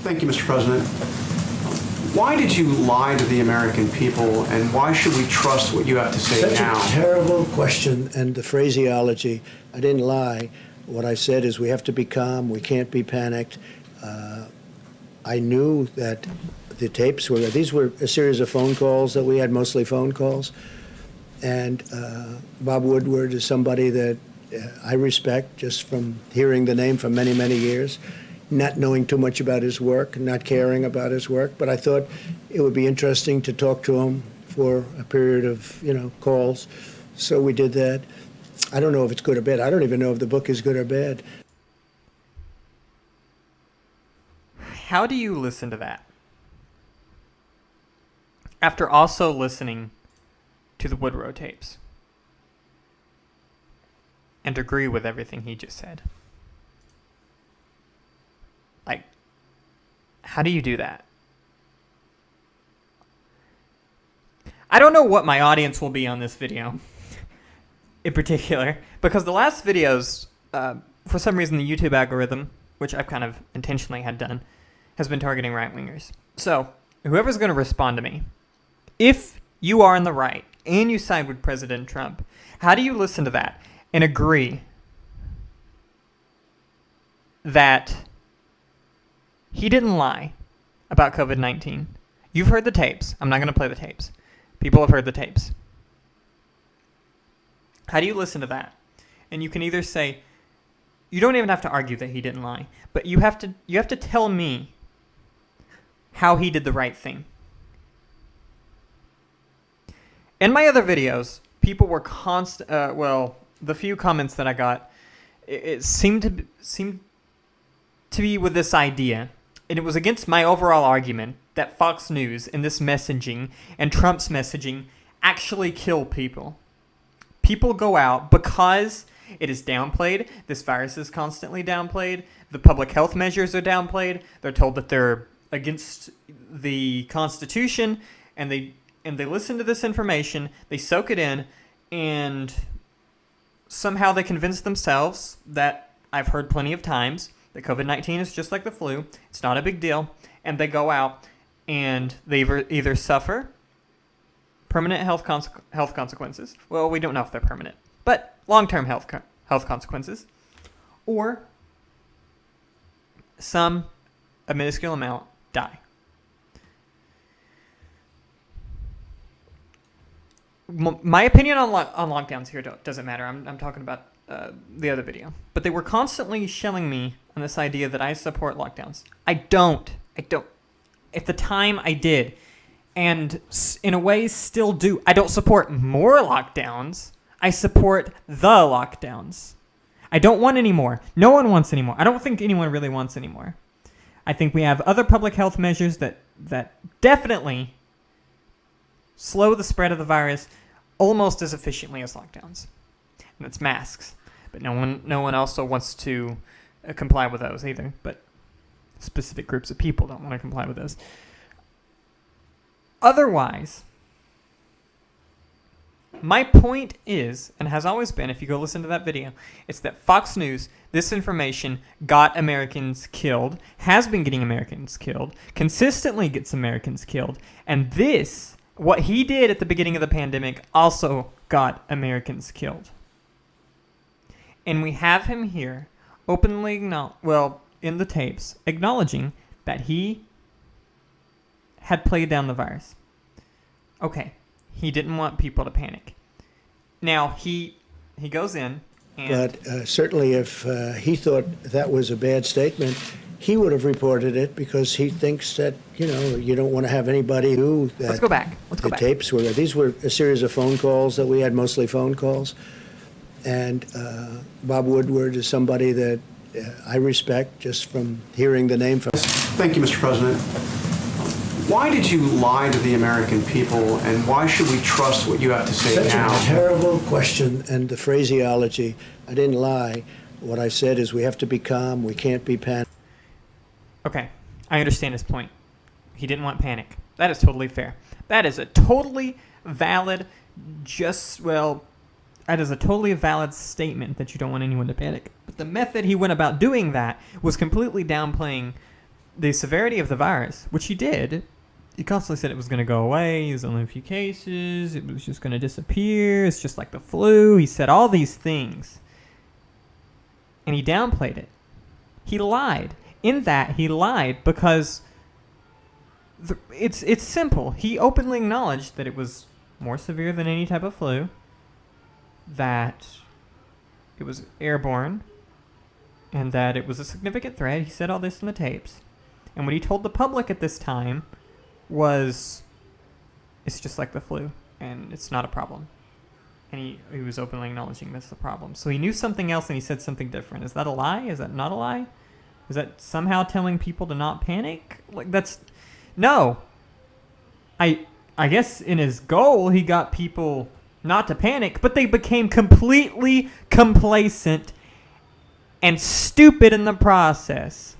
Thank you, Mr. President. Why did you lie to the American people, and why should we trust what you have to say now? Such a terrible question, and the phraseology, I didn't lie. What I said is we have to be calm, we can't be panicked. I knew that the tapes these were a series of phone calls that we had, mostly phone calls. And Bob Woodward is somebody that I respect just from hearing the name for many, many years, not knowing too much about his work, not caring about his work. But I thought it would be interesting to talk to him for a period of, calls. So we did that. I don't know if it's good or bad. I don't even know if the book is good or bad. How do you listen to that? After also listening to the Woodward Tapes and agree with everything he just said. Like, how do you do that? I don't know what my audience will be on this video in particular, because the last videos, for some reason the YouTube algorithm, which I've kind of intentionally had done, has been targeting right-wingers. So, whoever's going to respond to me, if you are in the right and you side with President Trump, how do you listen to that and agree that he didn't lie about COVID-19? You've heard the tapes. I'm not going to play the tapes. People have heard the tapes. How do you listen to that? And you can either say, you don't even have to argue that he didn't lie, but you have to tell me how he did the right thing. In my other videos, people were the few comments that I got, it seemed to be with this idea, and it was against my overall argument that Fox News and this messaging and Trump's messaging actually kill people. People go out because it is downplayed. This virus is constantly downplayed. The public health measures are downplayed. They're told that they're against the Constitution, and they listen to this information, they soak it in, and somehow they convince themselves that, I've heard plenty of times, that COVID-19 is just like the flu, it's not a big deal, and they go out and they either suffer permanent health consequences, well, we don't know if they're permanent, but long-term health consequences, or a minuscule amount, die. My opinion on lockdowns here doesn't matter. I'm talking about the other video. But they were constantly shelling me on this idea that I support lockdowns. I don't. At the time, I did. And in a way, still do. I don't support more lockdowns. I support the lockdowns. I don't want any more. No one wants any more. I don't think anyone really wants any more. I think we have other public health measures that definitely slow the spread of the virus almost as efficiently as lockdowns. And it's masks. But no one also wants to comply with those either. But specific groups of people don't want to comply with those. Otherwise, my point is, and has always been, if you go listen to that video, it's that Fox News, this information got Americans killed, has been getting Americans killed, consistently gets Americans killed, and this, what he did at the beginning of the pandemic, also got Americans killed. And we have him here openly, in the tapes, acknowledging that he had played down the virus. Okay. He didn't want people to panic. Now, he goes in and... But certainly if he thought that was a bad statement, he would have reported it because he thinks that, you don't want to have anybody who... Let's go back. The tapes these were a series of phone calls that we had, mostly phone calls. And Bob Woodward is somebody that I respect just from hearing the name. Thank you, Mr. President. Why did you lie to the American people, and why should we trust what you have to say now? Such a terrible question, and the phraseology, I didn't lie. What I said is we have to be calm, we can't be panicked. Okay, I understand his point. He didn't want panic. That is totally fair. That is a totally valid, that is a totally valid statement that you don't want anyone to panic. But the method he went about doing that was completely downplaying the severity of the virus, which he did. He constantly said it was going to go away. There's only a few cases. It was just going to disappear. It's just like the flu. He said all these things. And he downplayed it. He lied. In that, he lied because it's simple. He openly acknowledged that it was more severe than any type of flu, that it was airborne, and that it was a significant threat. He said all this in the tapes. And what he told the public at this time was, it's just like the flu, and it's not a problem. And he was openly acknowledging that's the problem. So he knew something else, and he said something different. Is that a lie? Is that not a lie? Is that somehow telling people to not panic? Like, that's... No. I guess in his goal, he got people not to panic, but they became completely complacent and stupid in the process.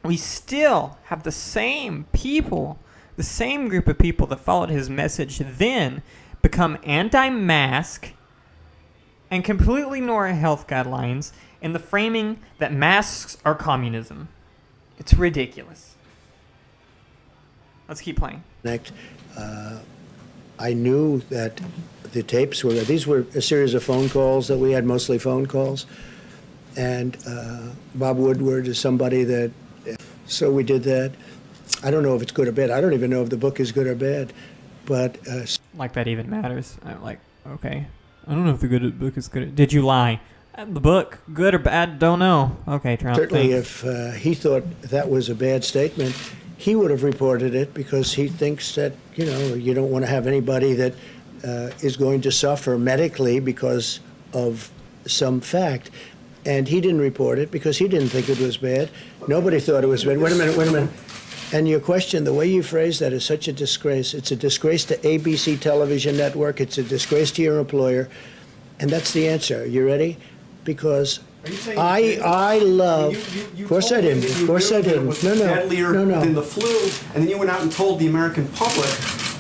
We still have the same people, the same group of people that followed his message then become anti-mask and completely ignore health guidelines in the framing that masks are communism. It's ridiculous. Let's keep playing. I knew that the tapes were, these were a series of phone calls that we had, mostly phone calls. And Bob Woodward is somebody that, so we did that. I don't know if it's good or bad. I don't even know if the book is good or bad. But like that even matters. I'm like, okay. I don't know if the book is good. Did you lie? The book, good or bad, don't know. Okay, Trump. certainly thanks. if he thought that was a bad statement, he would have reported it because he thinks that, you don't want to have anybody that is going to suffer medically because of some fact. And he didn't report it because he didn't think it was bad. Nobody thought it was bad. Wait a minute. And your question, the way you phrase that is such a disgrace. It's a disgrace to ABC television network. It's a disgrace to your employer. And that's the answer. You ready? Because I love... Of course I didn't. Of course I didn't. It was deadlier than the flu, and then you went out and told the American public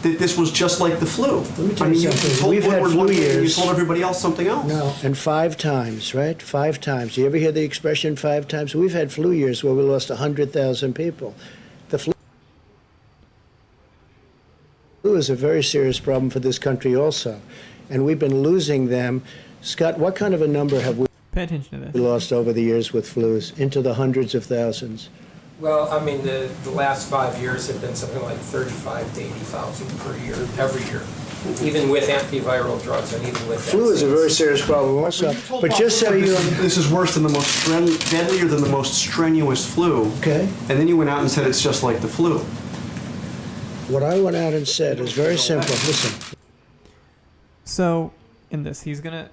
that this was just like the flu. Let me tell I mean, you you something. told We've had Woodward flu one thing, and you years. told everybody else something else. No, and 5 times, right? 5 times. You ever hear the expression 5 times? We've had flu years where we lost 100,000 people. The flu is a very serious problem for this country also. And we've been losing them. Scott, what kind of a number have we Pay attention to this. lost over the years with flus? Into the hundreds of thousands. Well, I mean, the last 5 years have been something like 35 to 80,000 per year, every year, even with antiviral drugs and even with Flu is a very vaccines. serious problem also. But just so you... This is worse than the most deadlier than the most strenuous flu. Okay. And then you went out and said it's just like the flu. What I went out and said is very simple. Listen. So, in this, he's gonna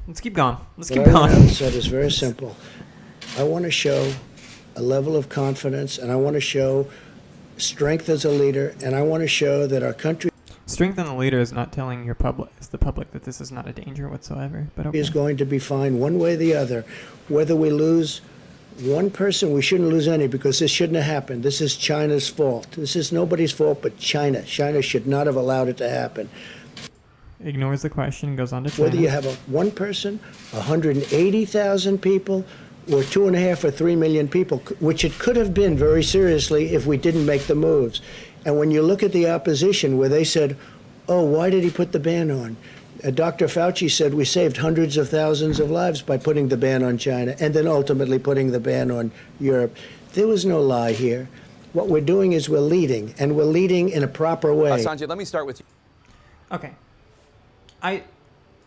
let's keep going. Let's What keep I went out going. and said is very simple. I want to show a level of confidence, and I want to show strength as a leader, and I want to show that our country Strength in the leader is not telling the public that this is not a danger whatsoever. But okay. is going to be fine one way or the other. Whether we lose one person, we shouldn't lose any because this shouldn't have happened. This is China's fault. This is nobody's fault but China. China should not have allowed it to happen. Ignores the question, goes on to China. Whether you have one person, 180,000 people, or 2.5 or 3 million people, which it could have been very seriously if we didn't make the moves. And when you look at the opposition where they said, oh, why did he put the ban on? Dr. Fauci said we saved hundreds of thousands of lives by putting the ban on China and then ultimately putting the ban on Europe. There was no lie here. What we're doing is we're leading, and we're leading in a proper way. Sanjay, let me start with you. Okay.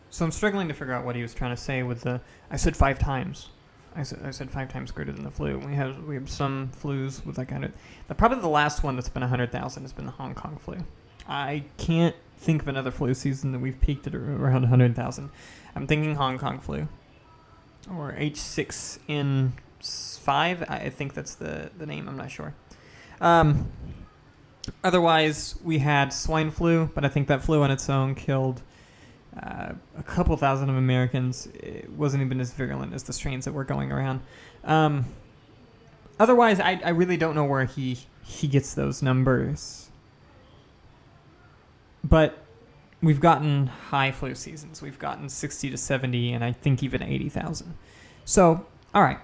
So I'm struggling to figure out what he was trying to say with the. I said 5 times. I said 5 times greater than the flu. We have some flus with that kind of. Probably the last one that's been 100,000 has been the Hong Kong flu. I can't think of another flu season that we've peaked at around 100,000. I'm thinking Hong Kong flu or H6N5. I think that's the name. I'm not sure. Otherwise, we had swine flu, but I think that flu on its own killed a couple thousand of Americans. It wasn't even as virulent as the strains that were going around. Otherwise, I really don't know where he gets those numbers. But we've gotten high flu seasons. We've gotten 60 to 70, and I think even 80,000. So All right.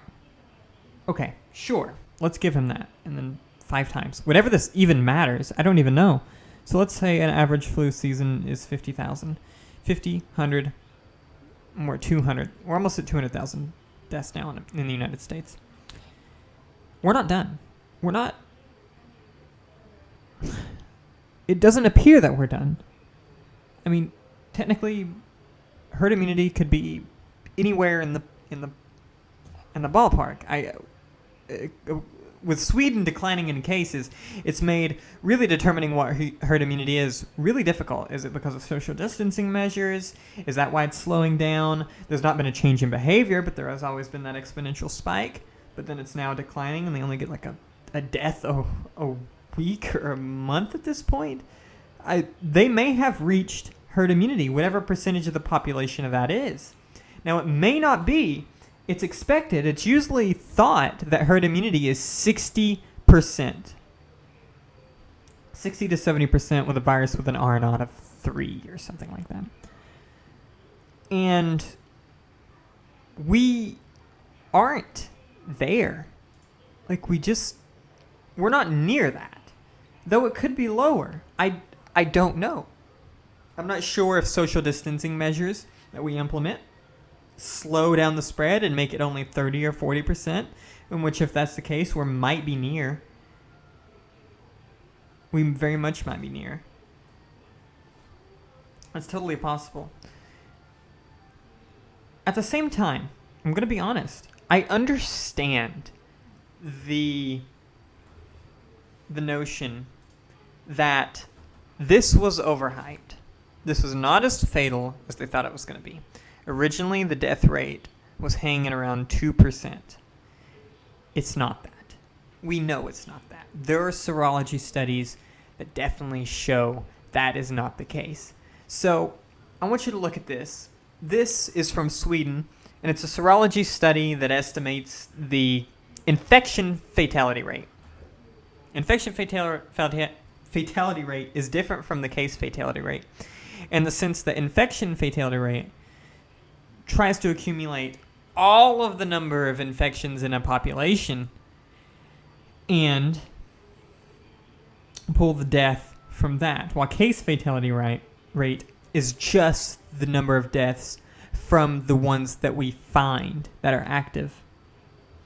Okay, sure. Let's give him that. And then 5 times. Whatever this even matters, I don't even know. So let's say an average flu season is 50,000. 50, 100, or 200. We're almost at 200,000 deaths now in the United States. We're not done. We're not... It doesn't appear that we're done. I mean, technically, herd immunity could be anywhere in the ballpark. With Sweden declining in cases, it's made really determining what herd immunity is really difficult. Is it because of social distancing measures? Is that why it's slowing down? There's not been a change in behavior, but there has always been that exponential spike. But then it's now declining, and they only get like a death a week or a month at this point. They may have reached herd immunity, whatever percentage of the population of that is. Now, it may not be. It's expected. It's usually thought that herd immunity is 60%. 60 to 70% with a virus with an R naught of 3 or something like that. And we aren't there. Like, we're not near that. Though it could be lower. I don't know. I'm not sure if social distancing measures that we implement slow down the spread and make it only 30 or 40%, in which, if that's the case, we might be near. We very much might be near. That's totally possible. At the same time, I'm going to be honest. I understand the notion that this was overhyped. This was not as fatal as they thought it was going to be. Originally, the death rate was hanging around 2%. It's not that. We know it's not that. There are serology studies that definitely show that is not the case. So I want you to look at this. This is from Sweden, and it's a serology study that estimates the infection fatality rate. Infection fatality rate is different from the case fatality rate in the sense that infection fatality rate tries to accumulate all of the number of infections in a population and pull the death from that, while case fatality rate is just the number of deaths from the ones that we find that are active.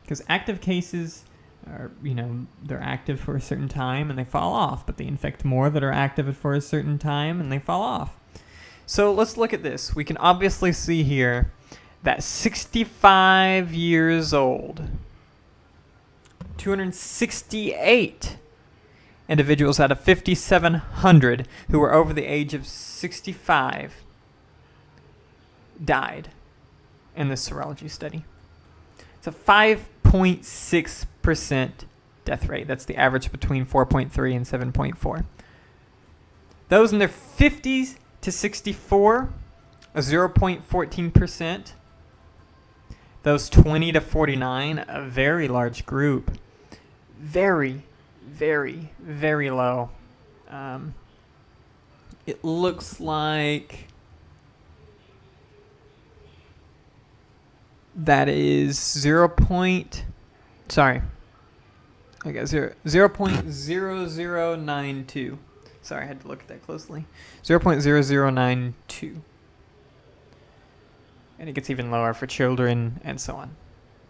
Because active cases are, they're active for a certain time and they fall off, but they infect more that are active for a certain time and they fall off. So let's look at this. We can obviously see here that 65 years old, 268 individuals out of 5,700 who were over the age of 65 died in this serology study. It's a 5.6% death rate. That's the average between 4.3 and 7.4. Those in their 50s to 64, a 0.14%. Those 20 to 49, a very large group. Very, very, very low. It looks like that is 0.0092. Sorry, I had to look at that closely. 0.0092. And it gets even lower for children and so on.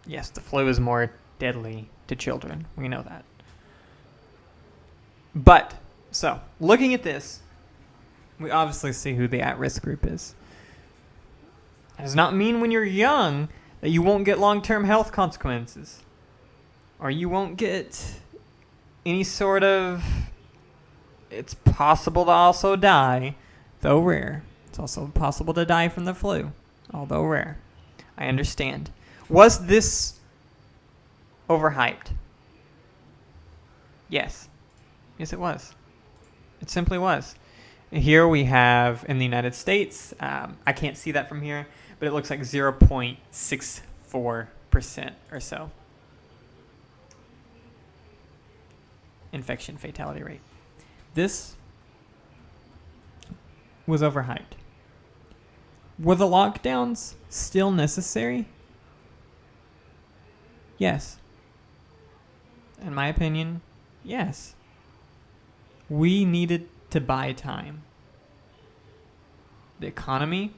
Yes, the flu is more deadly to children. We know that. But, so, looking at this, we obviously see who the at-risk group is. It does not mean when you're young that you won't get long-term health consequences. Or you won't get any sort of... It's possible to also die, though rare. It's also possible to die from the flu, although rare. I understand. Was this overhyped? Yes. Yes, it was. It simply was. Here we have, in the United States, I can't see that from here, but it looks like 0.64% or so. Infection fatality rate. This was overhyped. Were the lockdowns still necessary? Yes. In my opinion, yes. We needed to buy time. The economy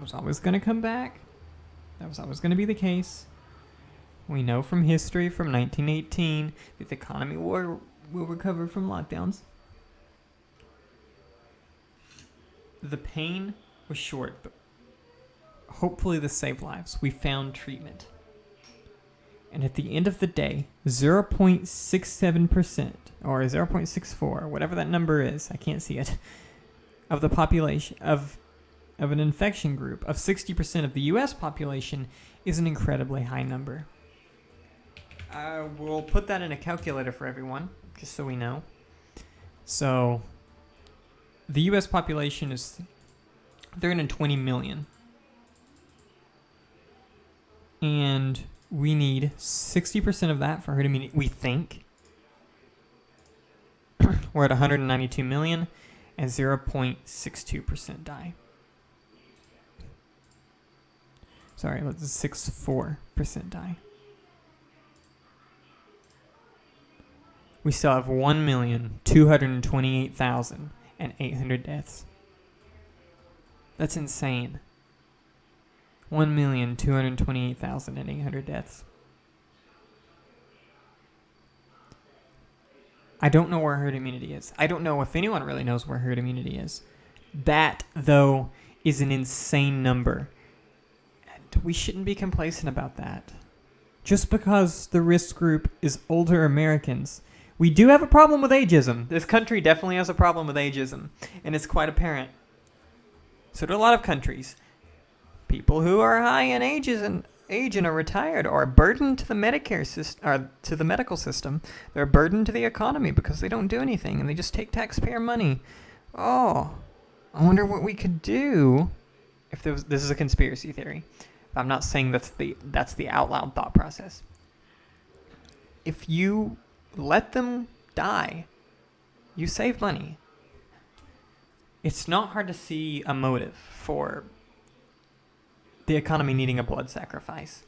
was always going to come back. That was always going to be the case. We know from history from 1918 that the economy will recover from lockdowns. The pain was short, but hopefully this saved lives. We found treatment. And at the end of the day, 0.67% or 0.64, whatever that number is, I can't see it, of the population, of an infection group of 60% of the U.S. population is an incredibly high number. I will put that in a calculator for everyone, just so we know. So, the U.S. population is 320 million. And we need 60% of that for herd immunity, we think. We're at 192 million, and 0.62% die. Sorry, let's 64% die. We still have 1,228,800 deaths. That's insane. 1,228,800 deaths. I don't know where herd immunity is. I don't know if anyone really knows where herd immunity is. That, though, is an insane number. And we shouldn't be complacent about that. Just because the risk group is older Americans. We do have a problem with ageism. This country definitely has a problem with ageism. And it's quite apparent. So do a lot of countries. People who are high in age and are retired are a burden to the Medicare system, or to the medical system. They're a burden to the economy because they don't do anything and they just take taxpayer money. Oh, I wonder what we could do if this is a conspiracy theory. I'm not saying that's the out loud thought process. If you let them die, you save money. It's not hard to see a motive for the economy needing a blood sacrifice,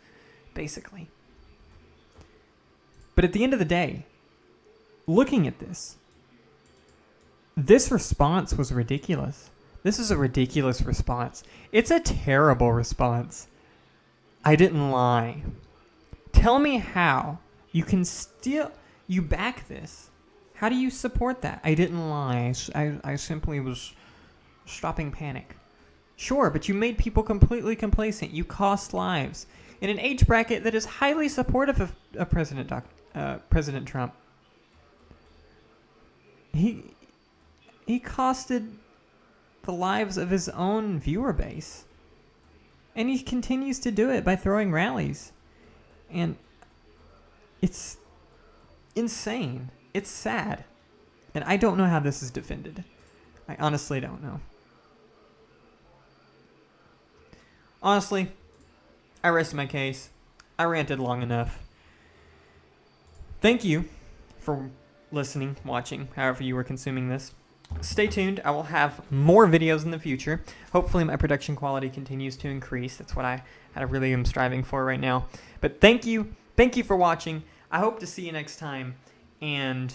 basically. But at the end of the day, looking at this response was ridiculous. This is a ridiculous response. It's a terrible response. I didn't lie. Tell me how you can you back this. How do you support that? I didn't lie. I simply was stopping panic. Sure, but you made people completely complacent. You cost lives. In an age bracket that is highly supportive of President Trump. He costed the lives of his own viewer base. And he continues to do it by throwing rallies. And it's insane. It's sad. And I don't know how this is defended. I honestly don't know. Honestly, I rested my case. I ranted long enough. Thank you for listening, watching, however you were consuming this. Stay tuned. I will have more videos in the future. Hopefully my production quality continues to increase. That's what I really am striving for right now. But thank you. Thank you for watching. I hope to see you next time. And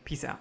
peace out.